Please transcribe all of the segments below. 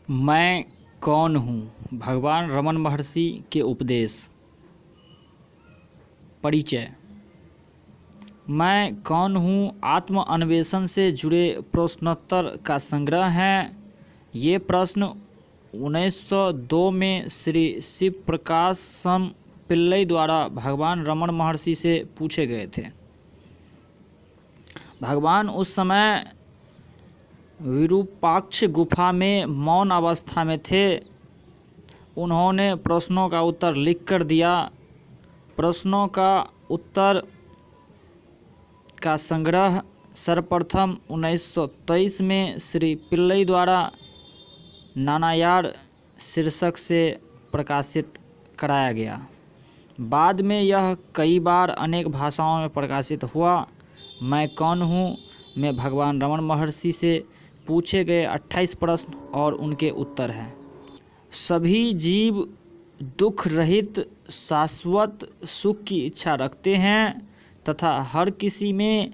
मैं कौन हूँ? भगवान रमन महर्षि के उपदेश। परिचय। मैं कौन हूँ आत्म अन्वेषण से जुड़े प्रश्नोत्तर का संग्रह है। ये प्रश्न 1902 में श्री शिव प्रकाशम पिल्लई द्वारा भगवान रमन महर्षि से पूछे गए थे। भगवान उस समय विरूपाक्ष गुफा में मौन अवस्था में थे। उन्होंने प्रश्नों का उत्तर लिख कर दिया। प्रश्नों का उत्तर का संग्रह सर्वप्रथम 1923 में श्री पिल्लई द्वारा नानायार शीर्षक से प्रकाशित कराया गया। बाद में यह कई बार अनेक भाषाओं में प्रकाशित हुआ। मैं कौन हूँ में भगवान रमन महर्षि से पूछे गए 28 प्रश्न और उनके उत्तर हैं। सभी जीव दुख रहित शाश्वत सुख की इच्छा रखते हैं तथा हर किसी में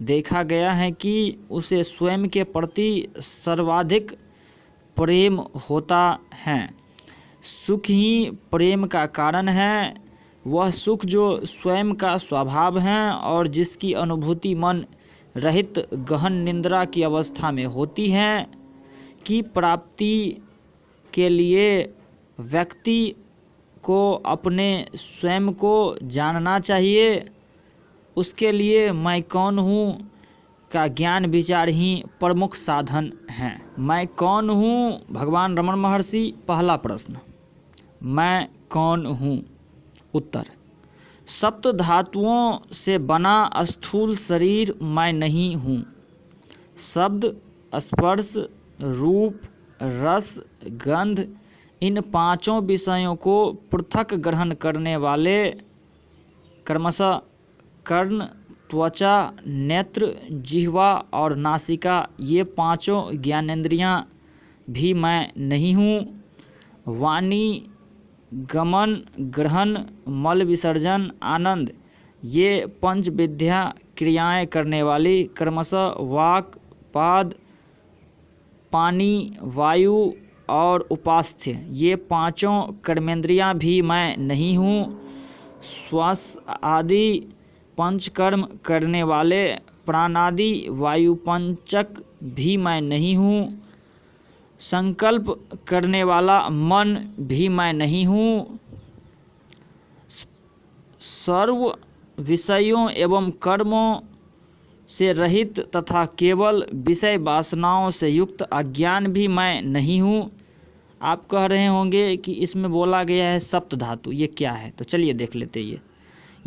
देखा गया है कि उसे स्वयं के प्रति सर्वाधिक प्रेम होता है। सुख ही प्रेम का कारण है। वह सुख जो स्वयं का स्वभाव है और जिसकी अनुभूति मन रहित गहन निद्रा की अवस्था में होती है, की प्राप्ति के लिए व्यक्ति को अपने स्वयं को जानना चाहिए। उसके लिए मैं कौन हूँ का ज्ञान विचार ही प्रमुख साधन है। मैं कौन हूँ? भगवान रमन महर्षि। पहला प्रश्न, मैं कौन हूँ? उत्तर, सप्त धातुओं से बना स्थूल शरीर मैं नहीं हूँ। शब्द, स्पर्श, रूप, रस, गंध इन पांचों विषयों को पृथक ग्रहण करने वाले क्रमशः कर्ण, त्वचा, नेत्र, जिह्वा और नासिका ये पांचों ज्ञानेंद्रियां भी मैं नहीं हूँ। वाणी, गमन, ग्रहण, मल विसर्जन, आनंद ये पंच विद्या क्रियाएं करने वाली क्रमशः वाक, पाद, पानी, वायु और उपास्थ्य ये पांचों कर्मेंद्रियां भी मैं नहीं हूँ। श्वास आदि पंचकर्म करने वाले प्राणादि वायु पंचक भी मैं नहीं हूँ। संकल्प करने वाला मन भी मैं नहीं हूँ। सर्व विषयों एवं कर्मों से रहित तथा केवल विषय वासनाओं से युक्त अज्ञान भी मैं नहीं हूँ। आप कह रहे होंगे कि इसमें बोला गया है सप्त धातु, ये क्या है? तो चलिए देख लेते हैं।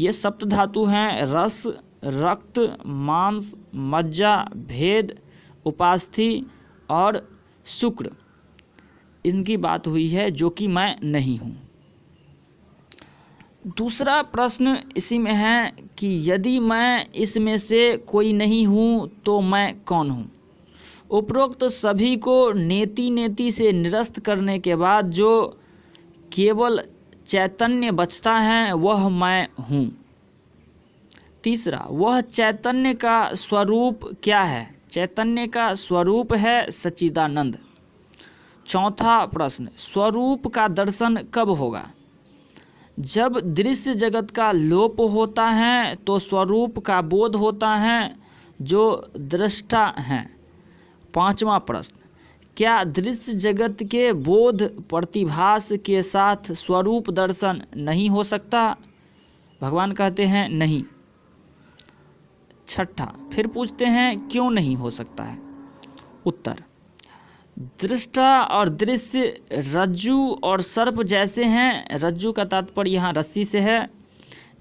ये सप्त धातु हैं रस, रक्त, मांस, मज्जा, भेद, उपास्थि और शुक्र। इनकी बात हुई है जो कि मैं नहीं हूँ। दूसरा प्रश्न इसी में है कि यदि मैं इसमें से कोई नहीं हूँ तो मैं कौन हूँ? उपरोक्त सभी को नेति नेति से निरस्त करने के बाद जो केवल चैतन्य बचता है वह मैं हूँ। तीसरा, वह चैतन्य का स्वरूप क्या है? चैतन्य का स्वरूप है सच्चिदानंद। चौथा प्रश्न, स्वरूप का दर्शन कब होगा? जब दृश्य जगत का लोप होता है तो स्वरूप का बोध होता है जो दृष्टा हैं। पांचवा प्रश्न, क्या दृश्य जगत के बोध प्रतिभास के साथ स्वरूप दर्शन नहीं हो सकता? भगवान कहते हैं नहीं। छठा, फिर पूछते हैं क्यों नहीं हो सकता है? उत्तर, दृष्टा और दृश्य रज्जु और सर्प जैसे हैं। रज्जु का तात्पर्य यहाँ रस्सी से है।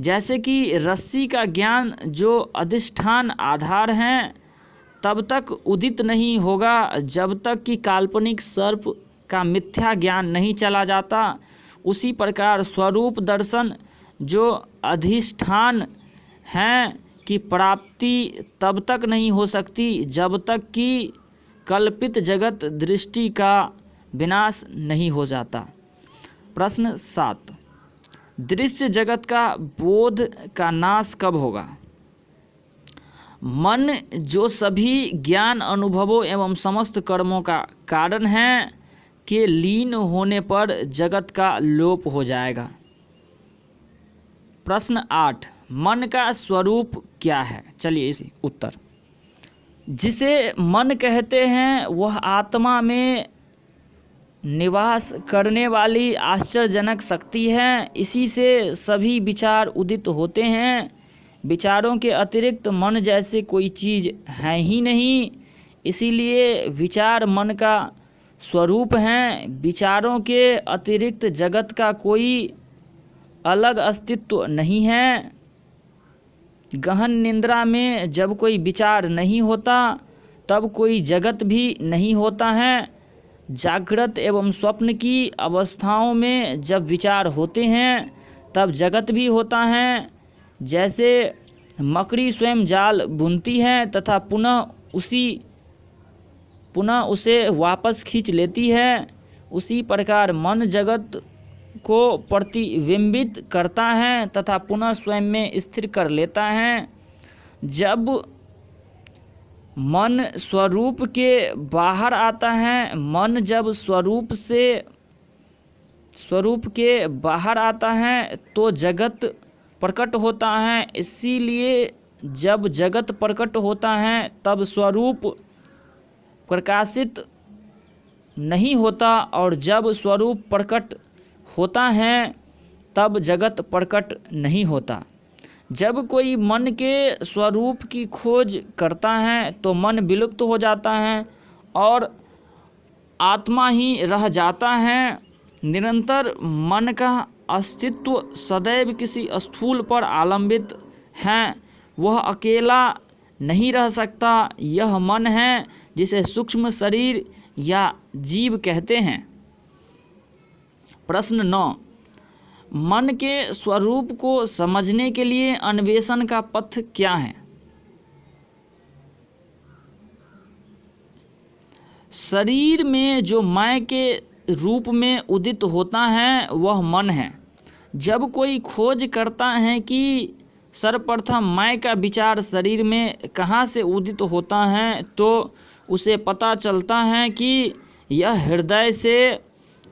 जैसे कि रस्सी का ज्ञान जो अधिष्ठान आधार हैं तब तक उदित नहीं होगा जब तक कि काल्पनिक सर्प का मिथ्या ज्ञान नहीं चला जाता, उसी प्रकार स्वरूप दर्शन जो अधिष्ठान हैं की प्राप्ति तब तक नहीं हो सकती जब तक कि कल्पित जगत दृष्टि का विनाश नहीं हो जाता। प्रश्न 7, दृश्य जगत का बोध का नाश कब होगा? मन जो सभी ज्ञान अनुभवों एवं समस्त कर्मों का कारण है के लीन होने पर जगत का लोप हो जाएगा। प्रश्न 8, मन का स्वरूप क्या है? चलिए इसी उत्तर। जिसे मन कहते हैं वह आत्मा में निवास करने वाली आश्चर्यजनक शक्ति है। इसी से सभी विचार उदित होते हैं। विचारों के अतिरिक्त मन जैसे कोई चीज़ है ही नहीं, इसीलिए विचार मन का स्वरूप हैं। विचारों के अतिरिक्त जगत का कोई अलग अस्तित्व नहीं है। गहन निद्रा में जब कोई विचार नहीं होता तब कोई जगत भी नहीं होता है। जागृत एवं स्वप्न की अवस्थाओं में जब विचार होते हैं तब जगत भी होता है। जैसे मकड़ी स्वयं जाल बुनती है तथा पुनः उसे वापस खींच लेती है, उसी प्रकार मन जगत को प्रतिबिंबित करता है तथा पुनः स्वयं में स्थिर कर लेता है। जब मन स्वरूप के बाहर आता है, मन जब स्वरूप के बाहर आता है तो जगत प्रकट होता है। इसीलिए जब जगत प्रकट होता है तब स्वरूप प्रकाशित नहीं होता, और जब स्वरूप प्रकट होता है तब जगत प्रकट नहीं होता। जब कोई मन के स्वरूप की खोज करता है तो मन विलुप्त हो जाता है और आत्मा ही रह जाता है। निरंतर मन का अस्तित्व सदैव किसी स्थूल पर आलंबित है, वह अकेला नहीं रह सकता। यह मन है जिसे सूक्ष्म शरीर या जीव कहते हैं। प्रश्न 9, मन के स्वरूप को समझने के लिए अन्वेषण का पथ क्या है? शरीर में जो मैं के रूप में उदित होता है वह मन है। जब कोई खोज करता है कि सर्वप्रथम मैं का विचार शरीर में कहाँ से उदित होता है तो उसे पता चलता है कि यह हृदय से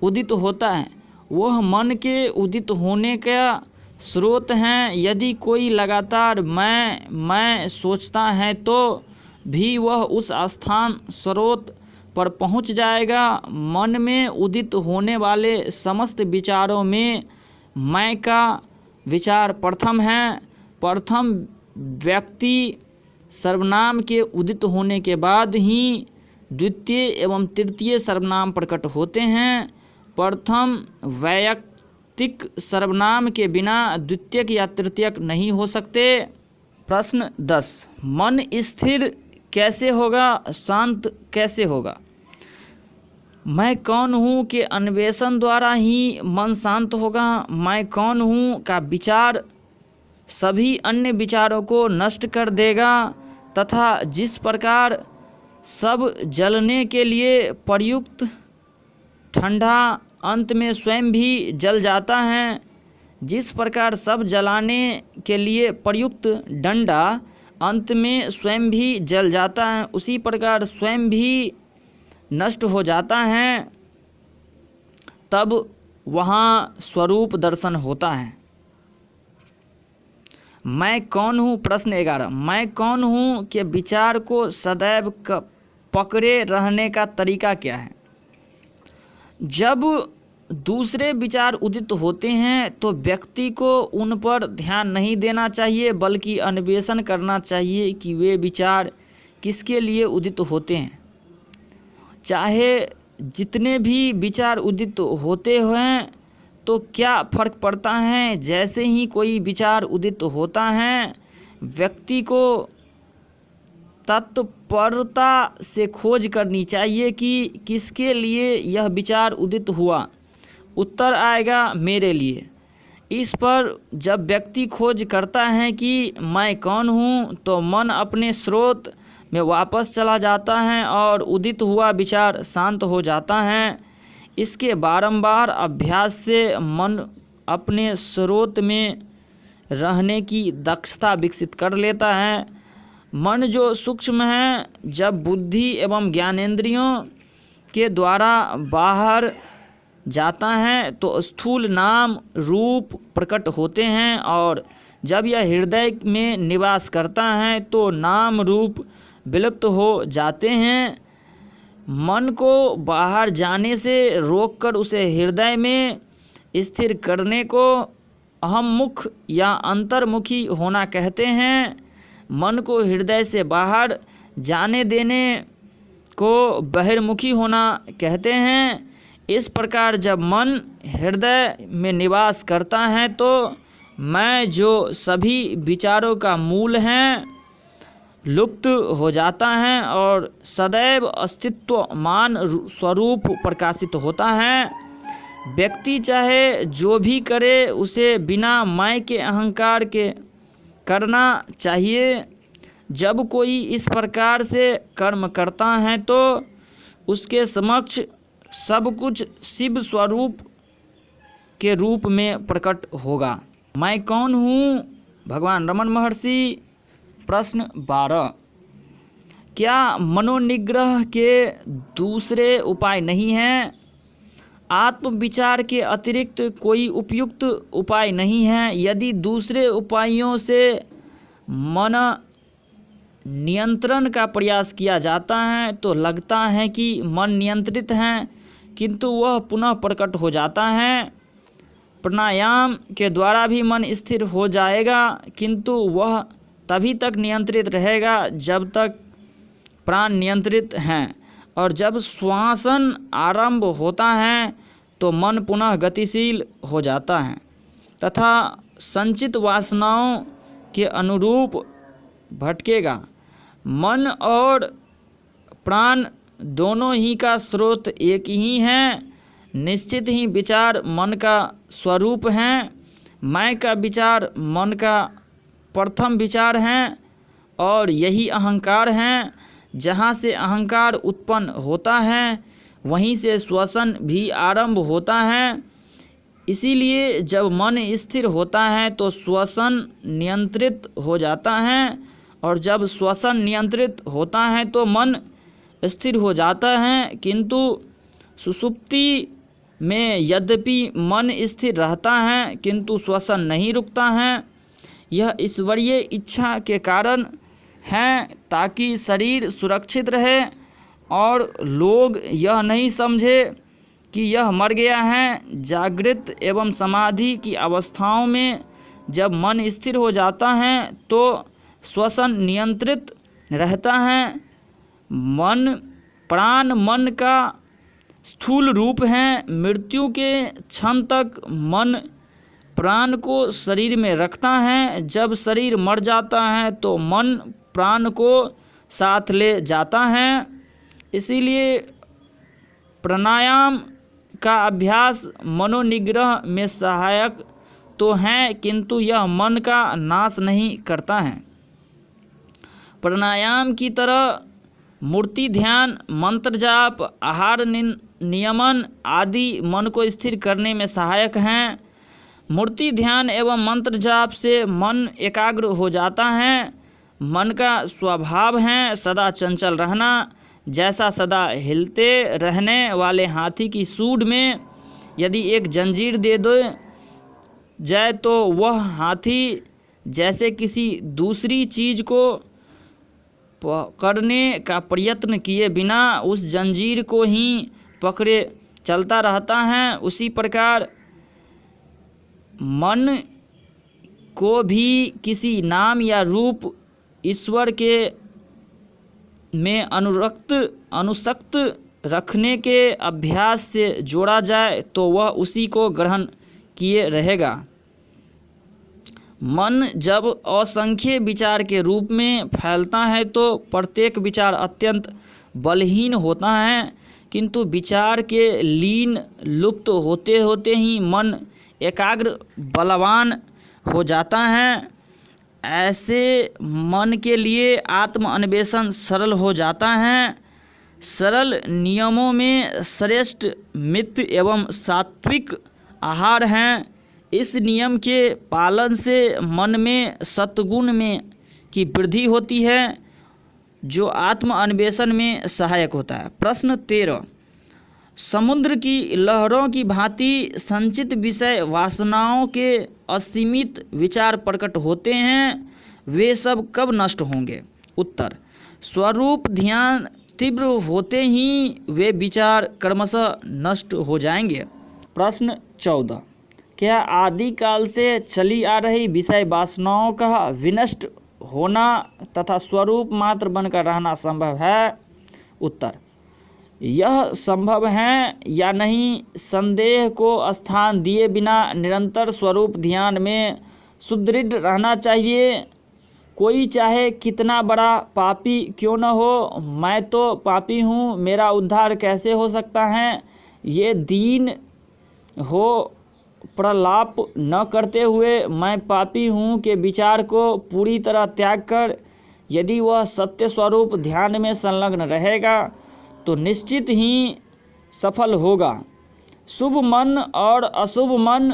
उदित होता है। वह मन के उदित होने का स्रोत हैं। यदि कोई लगातार मैं सोचता है तो भी वह उस स्थान स्रोत पर पहुंच जाएगा। मन में उदित होने वाले समस्त विचारों में मैं का विचार प्रथम है। प्रथम व्यक्ति सर्वनाम के उदित होने के बाद ही द्वितीय एवं तृतीय सर्वनाम प्रकट होते हैं। प्रथम वैयक्तिक सर्वनाम के बिना द्वितीयक या तृतीयक नहीं हो सकते। प्रश्न 10, मन स्थिर कैसे होगा, शांत कैसे होगा? मैं कौन हूँ के अन्वेषण द्वारा ही मन शांत होगा। मैं कौन हूँ का विचार सभी अन्य विचारों को नष्ट कर देगा तथा जिस प्रकार सब जलने के लिए प्रयुक्त ठंडा अंत में स्वयं भी जल जाता है, जिस प्रकार सब जलाने के लिए प्रयुक्त डंडा अंत में स्वयं भी जल जाता है, उसी प्रकार स्वयं भी नष्ट हो जाता है, तब वहाँ स्वरूप दर्शन होता है। मैं कौन हूँ? प्रश्न 11, मैं कौन हूँ के विचार को सदैव पकड़े रहने का तरीका क्या है? जब दूसरे विचार उदित होते हैं तो व्यक्ति को उन पर ध्यान नहीं देना चाहिए, बल्कि अन्वेषण करना चाहिए कि वे विचार किसके लिए उदित होते हैं। चाहे जितने भी विचार उदित होते हैं तो क्या फर्क पड़ता है। जैसे ही कोई विचार उदित होता है व्यक्ति को तत्परता से खोज करनी चाहिए कि किसके लिए यह विचार उदित हुआ। उत्तर आएगा मेरे लिए। इस पर जब व्यक्ति खोज करता है कि मैं कौन हूँ तो मन अपने स्रोत में वापस चला जाता है और उदित हुआ विचार शांत हो जाता है। इसके बारंबार अभ्यास से मन अपने स्रोत में रहने की दक्षता विकसित कर लेता है। मन जो सूक्ष्म है, जब बुद्धि एवं ज्ञानेंद्रियों के द्वारा बाहर जाता है तो स्थूल नाम रूप प्रकट होते हैं, और जब यह हृदय में निवास करता है तो नाम रूप विलुप्त हो जाते हैं। मन को बाहर जाने से रोककर उसे हृदय में स्थिर करने को अहम्मुख या अंतर्मुखी होना कहते हैं। मन को हृदय से बाहर जाने देने को बहिर्मुखी होना कहते हैं। इस प्रकार जब मन हृदय में निवास करता है तो मैं जो सभी विचारों का मूल है लुप्त हो जाता है और सदैव अस्तित्वमान स्वरूप प्रकाशित होता है। व्यक्ति चाहे जो भी करे उसे बिना मैं के अहंकार के करना चाहिए। जब कोई इस प्रकार से कर्म करता है तो उसके समक्ष सब कुछ शिव स्वरूप के रूप में प्रकट होगा। मैं कौन हूँ? भगवान रमन महर्षि। प्रश्न 12, क्या मनोनिग्रह के दूसरे उपाय नहीं हैं? आत्मविचार के अतिरिक्त कोई उपयुक्त उपाय नहीं है। यदि दूसरे उपायों से मन नियंत्रण का प्रयास किया जाता है तो लगता है कि मन नियंत्रित है, किंतु वह पुनः प्रकट हो जाता है। प्राणायाम के द्वारा भी मन स्थिर हो जाएगा, किंतु वह तभी तक नियंत्रित रहेगा जब तक प्राण नियंत्रित हैं, और जब श्वासन आरंभ होता है तो मन पुनः गतिशील हो जाता है तथा संचित वासनाओं के अनुरूप भटकेगा। मन और प्राण दोनों ही का स्रोत एक ही है। निश्चित ही विचार मन का स्वरूप हैं। मैं का विचार मन का प्रथम विचार हैं और यही अहंकार हैं। जहाँ से अहंकार उत्पन्न होता है वहीं से श्वसन भी आरंभ होता है। इसीलिए जब मन स्थिर होता है तो श्वसन नियंत्रित हो जाता है, और जब श्वसन नियंत्रित होता है तो मन स्थिर हो जाता है। किंतु सुषुप्ति में यद्यपि मन स्थिर रहता है किंतु श्वसन नहीं रुकता है। यह ईश्वरीय इच्छा के कारण है ताकि शरीर सुरक्षित रहे और लोग यह नहीं समझे कि यह मर गया है। जागृत एवं समाधि की अवस्थाओं में जब मन स्थिर हो जाता है तो श्वसन नियंत्रित रहता है। प्राण मन का स्थूल रूप है। मृत्यु के क्षण तक मन प्राण को शरीर में रखता है। जब शरीर मर जाता है तो मन प्राण को साथ ले जाता है। इसीलिए प्राणायाम का अभ्यास मनोनिग्रह में सहायक तो है, किंतु यह मन का नाश नहीं करता है। प्राणायाम की तरह मूर्ति ध्यान, मंत्र जाप, आहार नियमन आदि मन को स्थिर करने में सहायक हैं। मूर्ति ध्यान एवं मंत्र जाप से मन एकाग्र हो जाता है। मन का स्वभाव है सदा चंचल रहना। जैसा सदा हिलते रहने वाले हाथी की सूंड में यदि एक जंजीर दे दो जाए तो वह हाथी जैसे किसी दूसरी चीज़ को पकड़ने का प्रयत्न किए बिना उस जंजीर को ही पकड़े चलता रहता है, उसी प्रकार मन को भी किसी नाम या रूप ईश्वर के में अनुसक्त रखने के अभ्यास से जोड़ा जाए तो वह उसी को ग्रहण किए रहेगा। मन जब असंख्य विचार के रूप में फैलता है तो प्रत्येक विचार अत्यंत बलहीन होता है, किंतु विचार के लीन लुप्त होते होते ही मन एकाग्र बलवान हो जाता है। ऐसे मन के लिए आत्म अन्वेषण सरल हो जाता है। सरल नियमों में श्रेष्ठ मित्र एवं सात्विक आहार हैं। इस नियम के पालन से मन में सत्गुण में की वृद्धि होती है जो आत्म अन्वेषण में सहायक होता है। प्रश्न 13, समुद्र की लहरों की भांति संचित विषय वासनाओं के असीमित विचार प्रकट होते हैं, वे सब कब नष्ट होंगे? उत्तर, स्वरूप ध्यान तीव्र होते ही वे विचार क्रमशः नष्ट हो जाएंगे। प्रश्न 14, क्या आदिकाल से चली आ रही विषय वासनाओं का विनष्ट होना तथा स्वरूप मात्र बनकर रहना संभव है? उत्तर, यह संभव है या नहीं, संदेह को स्थान दिए बिना निरंतर स्वरूप ध्यान में सुदृढ़ रहना चाहिए। कोई चाहे कितना बड़ा पापी क्यों न हो, मैं तो पापी हूँ, मेरा उद्धार कैसे हो सकता है, ये दीन हो प्रलाप न करते हुए मैं पापी हूँ के विचार को पूरी तरह त्याग कर यदि वह सत्य स्वरूप ध्यान में संलग्न रहेगा तो निश्चित ही सफल होगा। शुभ मन और अशुभ मन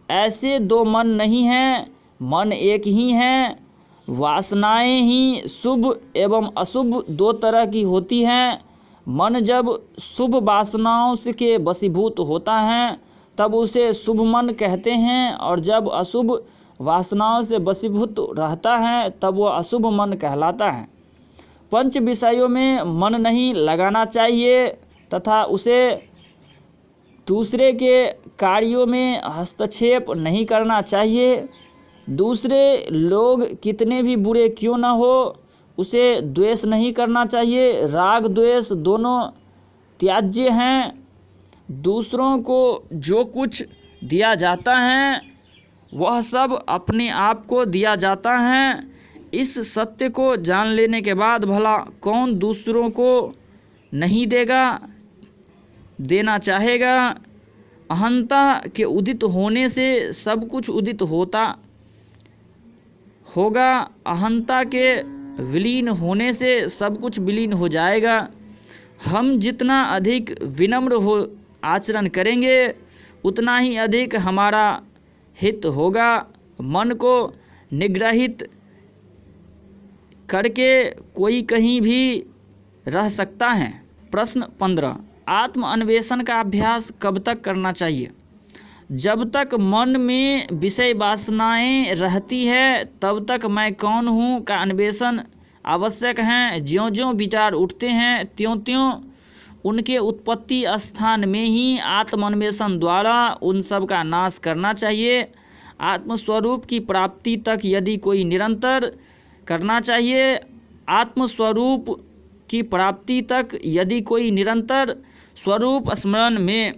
ऐसे दो मन नहीं हैं, मन एक ही है। वासनाएं ही शुभ एवं अशुभ दो तरह की होती हैं। मन जब शुभ वासनाओं से के वशीभूत होता है तब उसे शुभ मन कहते हैं, और जब अशुभ वासनाओं से वशीभूत रहता है तब वह अशुभ मन कहलाता है। पंच विषयों में मन नहीं लगाना चाहिए तथा उसे दूसरे के कार्यों में हस्तक्षेप नहीं करना चाहिए। दूसरे लोग कितने भी बुरे क्यों न हो उसे द्वेष नहीं करना चाहिए। राग द्वेष दोनों त्याज्य हैं। दूसरों को जो कुछ दिया जाता है वह सब अपने आप को दिया जाता है। इस सत्य को जान लेने के बाद भला कौन दूसरों को नहीं देना चाहेगा। अहंता के उदित होने से सब कुछ उदित होता होगा, अहंता के विलीन होने से सब कुछ विलीन हो जाएगा। हम जितना अधिक विनम्र हो आचरण करेंगे उतना ही अधिक हमारा हित होगा। मन को निग्रहित करके कोई कहीं भी रह सकता है। प्रश्न 15, आत्म अन्वेषण का अभ्यास कब तक करना चाहिए? जब तक मन में विषय वासनाएं रहती है तब तक मैं कौन हूँ का अन्वेषण आवश्यक है। ज्यों ज्यों विचार उठते हैं त्यों त्यों उनके उत्पत्ति स्थान में ही आत्मान्वेषण द्वारा उन सब का नाश करना चाहिए। आत्मस्वरूप की प्राप्ति तक यदि कोई निरंतर करना चाहिए, आत्मस्वरूप की प्राप्ति तक यदि कोई निरंतर स्वरूप स्मरण में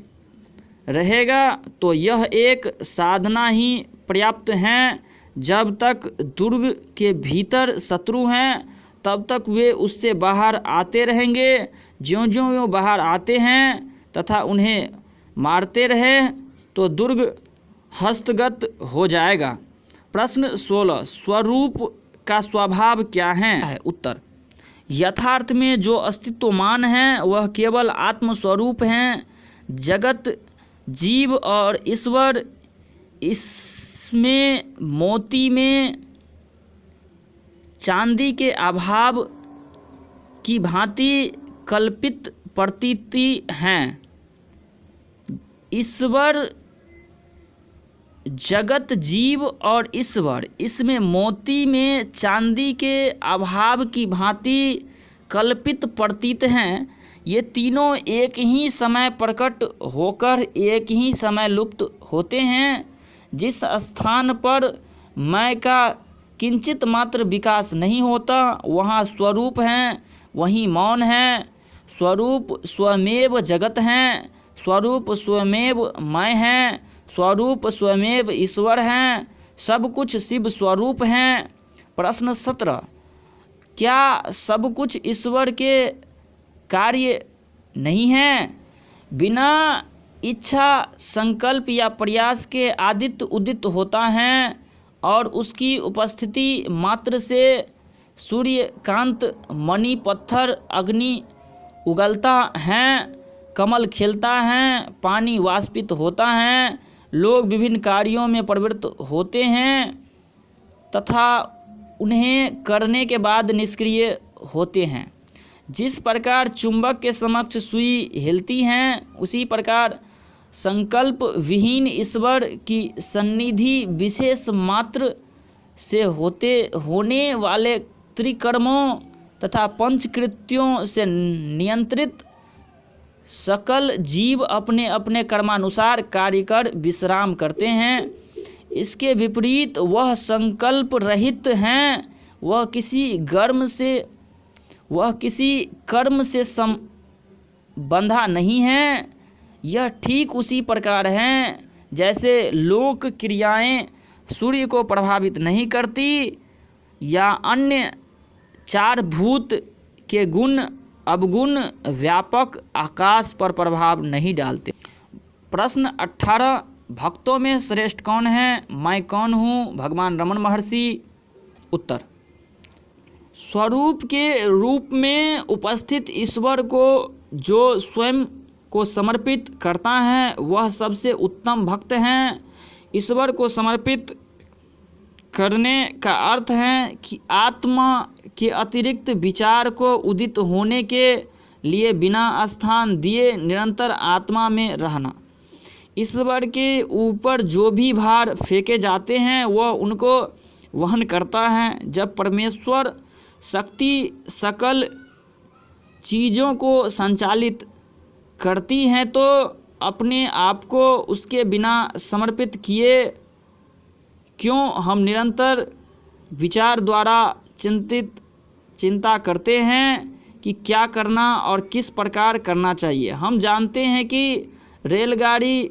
रहेगा तो यह एक साधना ही पर्याप्त है। जब तक दुर्ग के भीतर शत्रु हैं तब तक वे उससे बाहर आते रहेंगे। ज्यों ज्यों वे बाहर आते हैं तथा उन्हें मारते रहे तो दुर्ग हस्तगत हो जाएगा। प्रश्न 16, स्वरूप का स्वभाव क्या है? उत्तर, यथार्थ में जो अस्तित्वमान है वह केवल आत्मस्वरूप हैं। जगत, जीव और ईश्वर इसमें मोती में चांदी के अभाव की भांति कल्पित प्रतीति हैं। ईश्वर, जगत, जीव और ईश्वर इसमें मोती में चांदी के अभाव की भांति कल्पित प्रतीत हैं। ये तीनों एक ही समय प्रकट होकर एक ही समय लुप्त होते हैं। जिस स्थान पर मैं का किंचित मात्र विकास नहीं होता वहाँ स्वरूप हैं, वहीं मौन है। स्वरूप स्वमेव जगत हैं, स्वरूप स्वमेव मैं हैं, स्वरूप स्वमेव ईश्वर हैं, सब कुछ शिव स्वरूप हैं। प्रश्न 17, क्या सब कुछ ईश्वर के कार्य नहीं है? बिना इच्छा, संकल्प या प्रयास के आदित्य उदित होता है और उसकी उपस्थिति मात्र से सूर्यकांत, मणि, पत्थर, अग्नि उगलता है, कमल खिलता है, पानी वाष्पित होता है, लोग विभिन्न कार्यों में प्रवृत्त होते हैं तथा उन्हें करने के बाद निष्क्रिय होते हैं। जिस प्रकार चुंबक के समक्ष सुई हिलती हैं, उसी प्रकार संकल्प विहीन ईश्वर की सन्निधि विशेष मात्र से होने वाले त्रिकर्मों तथा पंचकृत्यों से नियंत्रित सकल जीव अपने अपने कर्मानुसार कार्य कर विश्राम करते हैं। इसके विपरीत वह संकल्प रहित हैं, वह किसी कर्म से बंधा नहीं है। यह ठीक उसी प्रकार हैं जैसे लोक क्रियाएं सूर्य को प्रभावित नहीं करती या अन्य चार भूत के गुण अवगुण व्यापक आकाश पर प्रभाव नहीं डालते। प्रश्न 18, भक्तों में श्रेष्ठ कौन है? मैं कौन हूँ? भगवान रमण महर्षि। उत्तर, स्वरूप के रूप में उपस्थित ईश्वर को जो स्वयं को समर्पित करता है वह सबसे उत्तम भक्त हैं। ईश्वर को समर्पित करने का अर्थ है कि आत्मा के अतिरिक्त विचार को उदित होने के लिए बिना स्थान दिए निरंतर आत्मा में रहना। ईश्वर के ऊपर जो भी भार फेंके जाते हैं वह उनको वहन करता है। जब परमेश्वर शक्ति सकल चीज़ों को संचालित करती है तो अपने आप को उसके बिना समर्पित किए क्यों हम निरंतर विचार द्वारा चिंता करते हैं कि क्या करना और किस प्रकार करना चाहिए। हम जानते हैं कि रेलगाड़ी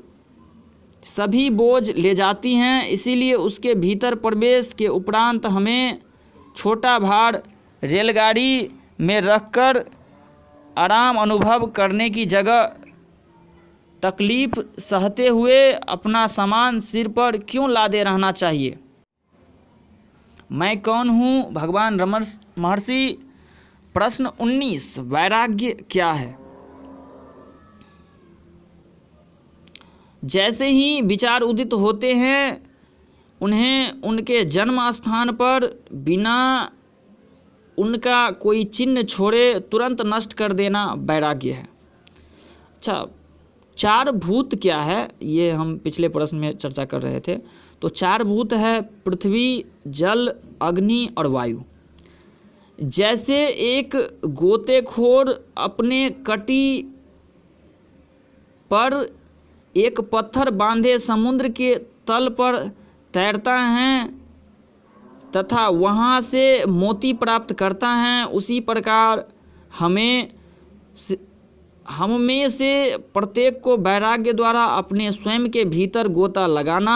सभी बोझ ले जाती हैं, इसीलिए उसके भीतर प्रवेश के उपरांत हमें छोटा भार रेलगाड़ी में रखकर आराम अनुभव करने की जगह तकलीफ सहते हुए अपना सामान सिर पर क्यों लादे रहना चाहिए? मैं कौन हूँ? भगवान रमण महर्षि। प्रश्न 19, वैराग्य क्या है? जैसे ही विचार उदित होते हैं उन्हें उनके जन्म स्थान पर बिना उनका कोई चिन्ह छोड़े तुरंत नष्ट कर देना वैराग्य है। अच्छा, चार भूत क्या है? ये हम पिछले प्रश्न में चर्चा कर रहे थे। तो चार भूत है पृथ्वी, जल, अग्नि और वायु। जैसे एक गोतेखोर अपने कटी पर एक पत्थर बांधे समुद्र के तल पर तैरता है तथा वहाँ से मोती प्राप्त करता है, उसी प्रकार हम में से प्रत्येक को वैराग्य द्वारा अपने स्वयं के भीतर गोता लगाना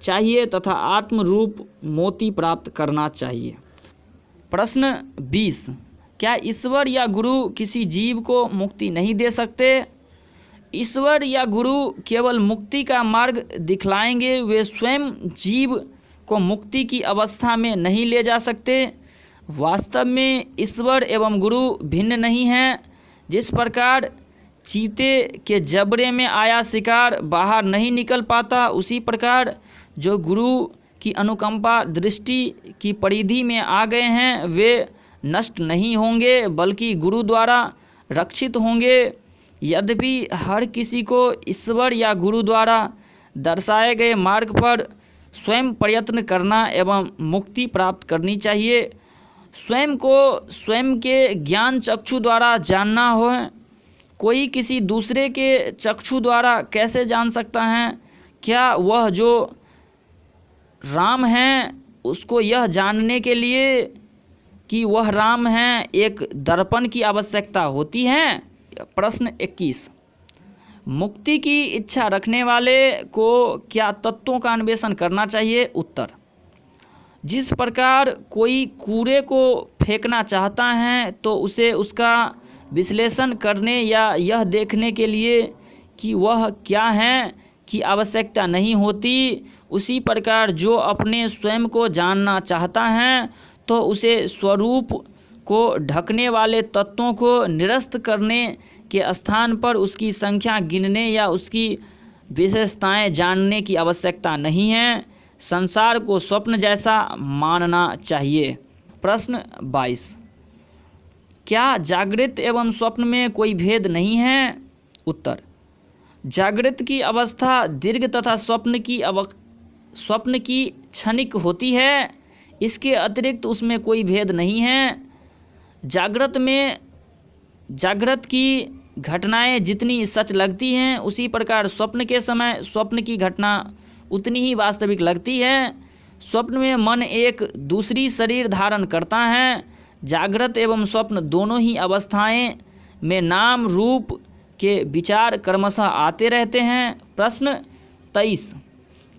चाहिए तथा आत्म रूप मोती प्राप्त करना चाहिए। प्रश्न 20, क्या ईश्वर या गुरु किसी जीव को मुक्ति नहीं दे सकते? ईश्वर या गुरु केवल मुक्ति का मार्ग दिखलाएंगे, वे स्वयं जीव को मुक्ति की अवस्था में नहीं ले जा सकते। वास्तव में ईश्वर एवं गुरु भिन्न नहीं हैं। जिस प्रकार चीते के जबड़े में आया शिकार बाहर नहीं निकल पाता, उसी प्रकार जो गुरु की अनुकंपा दृष्टि की परिधि में आ गए हैं वे नष्ट नहीं होंगे बल्कि गुरु द्वारा रक्षित होंगे। यद्यपि हर किसी को ईश्वर या गुरु द्वारा दर्शाए गए मार्ग पर स्वयं प्रयत्न करना एवं मुक्ति प्राप्त करनी चाहिए। स्वयं को स्वयं के ज्ञान चक्षु द्वारा जानना हो। कोई किसी दूसरे के चक्षु द्वारा कैसे जान सकता है? क्या वह जो राम है उसको यह जानने के लिए कि वह राम है एक दर्पण की आवश्यकता होती है? प्रश्न 21, मुक्ति की इच्छा रखने वाले को क्या तत्वों का अन्वेषण करना चाहिए? उत्तर, जिस प्रकार कोई कूड़े को फेंकना चाहता है तो उसे उसका विश्लेषण करने या यह देखने के लिए कि वह क्या है की आवश्यकता नहीं होती, उसी प्रकार जो अपने स्वयं को जानना चाहता है तो उसे स्वरूप को ढकने वाले तत्वों को निरस्त करने के स्थान पर उसकी संख्या गिनने या उसकी विशेषताएं जानने की आवश्यकता नहीं है। संसार को स्वप्न जैसा मानना चाहिए। प्रश्न 22, क्या जागृत एवं स्वप्न में कोई भेद नहीं है? उत्तर, जागृत की अवस्था दीर्घ तथा स्वप्न की क्षणिक होती है। इसके अतिरिक्त उसमें कोई भेद नहीं है। जागृत की घटनाएं जितनी सच लगती हैं, उसी प्रकार स्वप्न के समय स्वप्न की घटना उतनी ही वास्तविक लगती है। स्वप्न में मन एक दूसरी शरीर धारण करता है। जागृत एवं स्वप्न दोनों ही अवस्थाएं में नाम रूप के विचार क्रमशः आते रहते हैं। प्रश्न 23,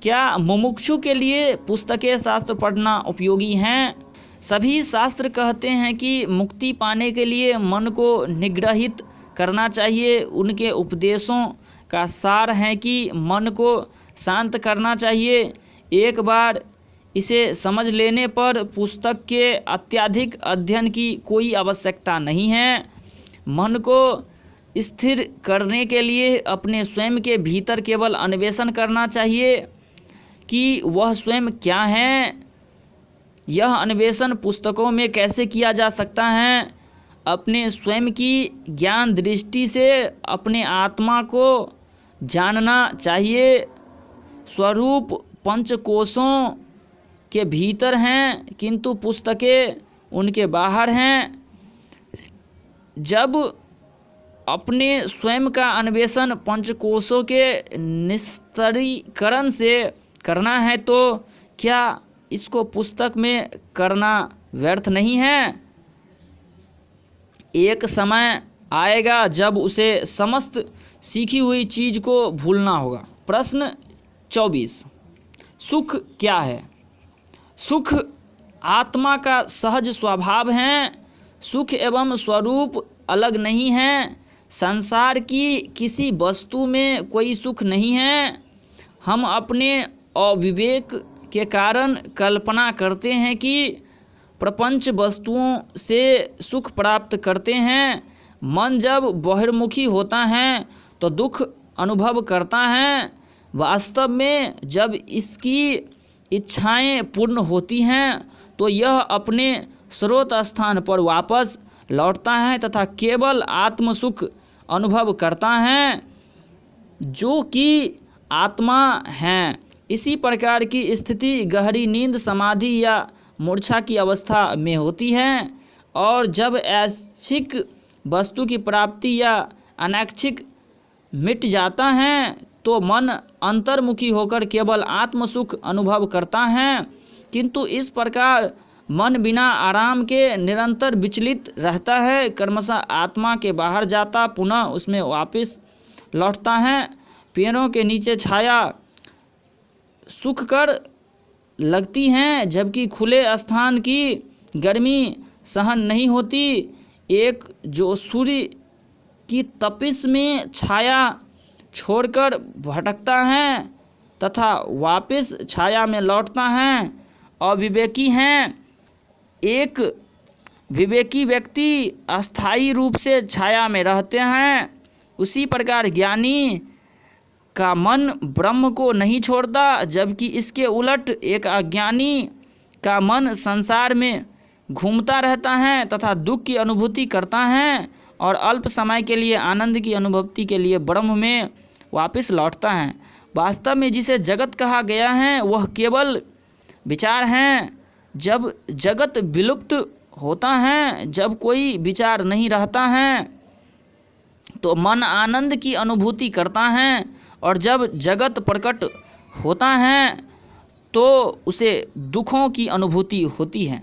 क्या मुमुक्षु के लिए पुस्तकें शास्त्र पढ़ना उपयोगी हैं? सभी शास्त्र कहते हैं कि मुक्ति पाने के लिए मन को निग्रहित करना चाहिए। उनके उपदेशों का सार है कि मन को शांत करना चाहिए। एक बार इसे समझ लेने पर पुस्तक के अत्यधिक अध्ययन की कोई आवश्यकता नहीं है। मन को स्थिर करने के लिए अपने स्वयं के भीतर केवल अन्वेषण करना चाहिए कि वह स्वयं क्या है। यह अन्वेषण पुस्तकों में कैसे किया जा सकता है? अपने स्वयं की ज्ञान दृष्टि से अपने आत्मा को जानना चाहिए। स्वरूप पंचकोशों के भीतर हैं, किंतु पुस्तकें उनके बाहर हैं। जब अपने स्वयं का अन्वेषण पंचकोशों के निस्तरीकरण से करना है, तो क्या इसको पुस्तक में करना व्यर्थ नहीं है? एक समय आएगा जब उसे समस्त सीखी हुई चीज़ को भूलना होगा। प्रश्न 24, सुख क्या है? सुख आत्मा का सहज स्वभाव है। सुख एवं स्वरूप अलग नहीं है। संसार की किसी वस्तु में कोई सुख नहीं है। हम अपने अविवेक के कारण कल्पना करते हैं कि प्रपंच वस्तुओं से सुख प्राप्त करते हैं। मन जब बहिर्मुखी होता है तो दुख अनुभव करता है। वास्तव में जब इसकी इच्छाएं पूर्ण होती हैं तो यह अपने स्रोत स्थान पर वापस लौटता है तथा केवल आत्म सुख अनुभव करता है, जो कि आत्मा है। इसी प्रकार की स्थिति गहरी नींद, समाधि या मूर्छा की अवस्था में होती है। और जब ऐच्छिक वस्तु की प्राप्ति या अनैच्छिक मिट जाता है तो मन अंतर्मुखी होकर केवल आत्म सुख अनुभव करता है। किंतु इस प्रकार मन बिना आराम के निरंतर विचलित रहता है, क्रमशः आत्मा के बाहर जाता पुनः उसमें वापस लौटता है। पैरों के नीचे छाया सुख कर लगती हैं, जबकि खुले स्थान की गर्मी सहन नहीं होती। एक जो सूर्य की तपिश में छाया छोड़कर भटकता है तथा वापस छाया में लौटता है, अविवेकी हैं। एक विवेकी व्यक्ति अस्थायी रूप से छाया में रहते हैं। उसी प्रकार ज्ञानी का मन ब्रह्म को नहीं छोड़ता, जबकि इसके उलट एक अज्ञानी का मन संसार में घूमता रहता है तथा दुख की अनुभूति करता है और अल्प समय के लिए आनंद की अनुभूति के लिए ब्रह्म में वापस लौटता है। वास्तव में जिसे जगत कहा गया है वह केवल विचार हैं। जब जगत विलुप्त होता है, जब कोई विचार नहीं रहता है, तो मन आनंद की अनुभूति करता है, और जब जगत प्रकट होता है तो उसे दुखों की अनुभूति होती है।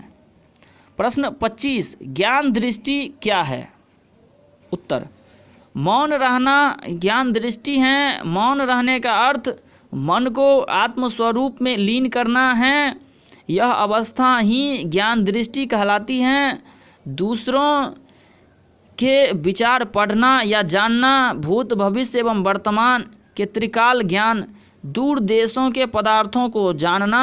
प्रश्न 25, ज्ञान दृष्टि क्या है? उत्तर, मौन रहना ज्ञान दृष्टि है। मौन रहने का अर्थ मन को आत्मस्वरूप में लीन करना है। यह अवस्था ही ज्ञान दृष्टि कहलाती है। दूसरों के विचार पढ़ना या जानना, भूत भविष्य एवं वर्तमान के त्रिकाल ज्ञान, दूर देशों के पदार्थों को जानना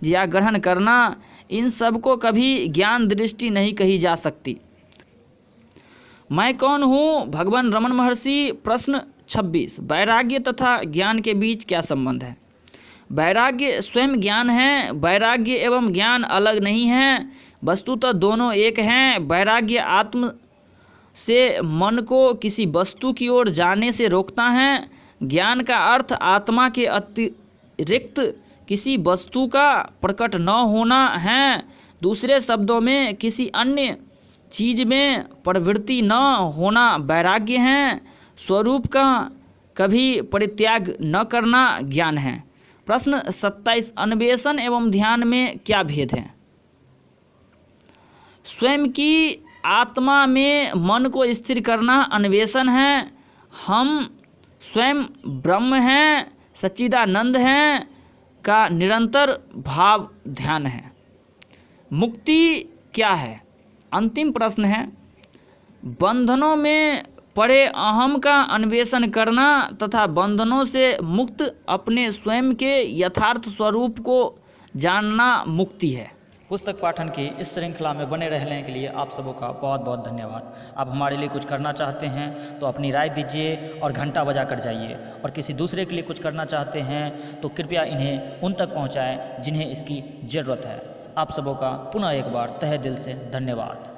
या ग्रहण करना, इन सब को कभी ज्ञान दृष्टि नहीं कही जा सकती। मैं कौन हूँ? भगवान रमन महर्षि। प्रश्न 26, वैराग्य तथा ज्ञान के बीच क्या संबंध है? वैराग्य स्वयं ज्ञान है। वैराग्य एवं ज्ञान अलग नहीं हैं, वस्तुतः दोनों एक हैं। वैराग्य आत्म से मन को किसी वस्तु की ओर जाने से रोकता है। ज्ञान का अर्थ आत्मा के अतिरिक्त किसी वस्तु का प्रकट न होना है। दूसरे शब्दों में किसी अन्य चीज में प्रवृत्ति न होना वैराग्य है। स्वरूप का कभी परित्याग न करना ज्ञान है। प्रश्न 27, अन्वेषण एवं ध्यान में क्या भेद है? स्वयं की आत्मा में मन को स्थिर करना अन्वेषण है। हम स्वयं ब्रह्म हैं, सच्चिदानंद हैं का निरंतर भाव ध्यान है। मुक्ति क्या है? अंतिम प्रश्न है। बंधनों में पड़े अहम का अन्वेषण करना तथा बंधनों से मुक्त अपने स्वयं के यथार्थ स्वरूप को जानना मुक्ति है। पुस्तक पाठन की इस श्रृंखला में बने रहने के लिए आप सबों का बहुत बहुत धन्यवाद। आप हमारे लिए कुछ करना चाहते हैं तो अपनी राय दीजिए और घंटा बजा कर जाइए, और किसी दूसरे के लिए कुछ करना चाहते हैं तो कृपया इन्हें उन तक पहुंचाएं जिन्हें इसकी ज़रूरत है। आप सबों का पुनः एक बार तहे दिल से धन्यवाद।